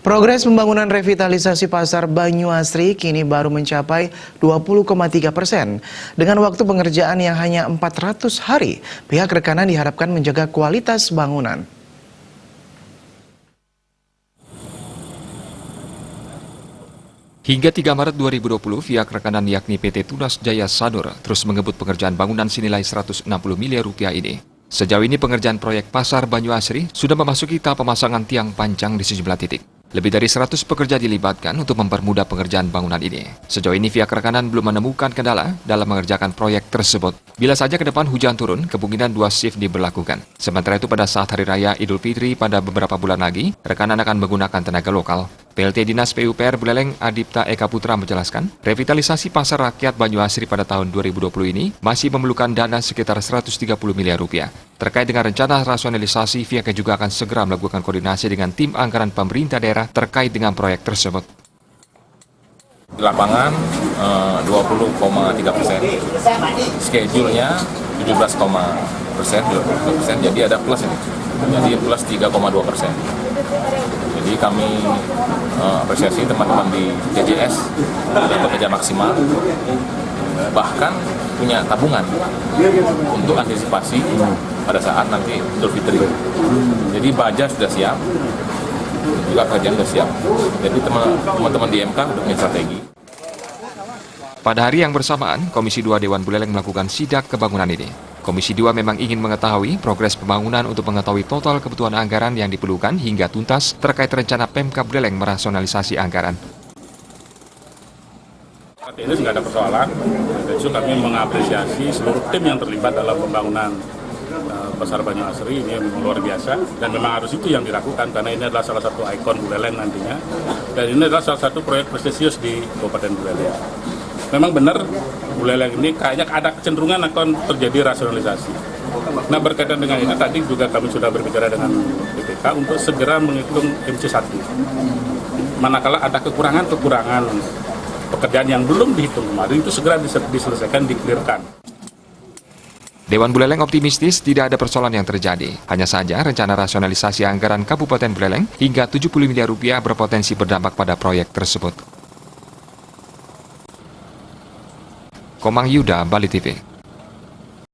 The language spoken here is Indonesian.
Progres pembangunan revitalisasi Pasar Banyuasri kini baru mencapai 20,3%. Dengan waktu pengerjaan yang hanya 400 hari, pihak rekanan diharapkan menjaga kualitas bangunan. Hingga 3 Maret 2020, pihak rekanan yakni PT Tunas Jaya Sador terus mengebut pengerjaan bangunan senilai 160 miliar rupiah ini. Sejauh ini pengerjaan proyek Pasar Banyuasri sudah memasuki tahap pemasangan tiang panjang di sejumlah titik. Lebih dari 100 pekerja dilibatkan untuk mempermudah pengerjaan bangunan ini. Sejauh ini pihak rekanan belum menemukan kendala dalam mengerjakan proyek tersebut. Bila saja ke depan hujan turun, kemungkinan 2 shift diberlakukan. Sementara itu pada saat Hari Raya Idul Fitri pada beberapa bulan lagi, rekanan akan menggunakan tenaga lokal. PLT Dinas PUPR Buleleng Adipta Eka Putra menjelaskan, revitalisasi pasar rakyat Banyuasri pada tahun 2020 ini masih memerlukan dana sekitar 130 miliar rupiah. Terkait dengan rencana rasionalisasi, pihaknya juga akan segera melakukan koordinasi dengan tim anggaran pemerintah daerah terkait dengan proyek tersebut. Di lapangan 20,3%, schedule-nya 17,%, jadi ada plus ini, jadi plus 3,2%. Jadi kami apresiasi teman-teman di DJS sudah bekerja maksimal, bahkan punya tabungan untuk antisipasi pada saat nanti Idul Fitri. Jadi baja sudah siap, juga kerjaan sudah siap. Jadi teman-teman di MK sudah punya strategi. Pada hari yang bersamaan, Komisi 2 Dewan Buleleng melakukan sidak kebangunan ini. Komisi 2 memang ingin mengetahui progres pembangunan untuk mengetahui total kebutuhan anggaran yang diperlukan hingga tuntas terkait rencana Pemkab Buleleng merasionalisasi anggaran. Saat ini tidak ada persoalan, dan juga kami mengapresiasi seluruh tim yang terlibat dalam pembangunan Pasar Banyuasri ini yang luar biasa, dan memang harus itu yang dilakukan karena ini adalah salah satu ikon Buleleng nantinya, dan ini adalah salah satu proyek prestisius di Kabupaten Buleleng. Memang benar Buleleng ini kayaknya ada kecenderungan akan terjadi rasionalisasi. Nah, berkaitan dengan itu tadi juga kami sudah berbicara dengan BPK untuk segera menghitung MC1. Manakala ada kekurangan pekerjaan yang belum dihitung kemarin itu segera diselesaikan, dikelirkan. Dewan Buleleng optimistis tidak ada persoalan yang terjadi. Hanya saja rencana rasionalisasi anggaran Kabupaten Buleleng hingga 70 miliar rupiah berpotensi berdampak pada proyek tersebut. Komang Yuda, Bali TV.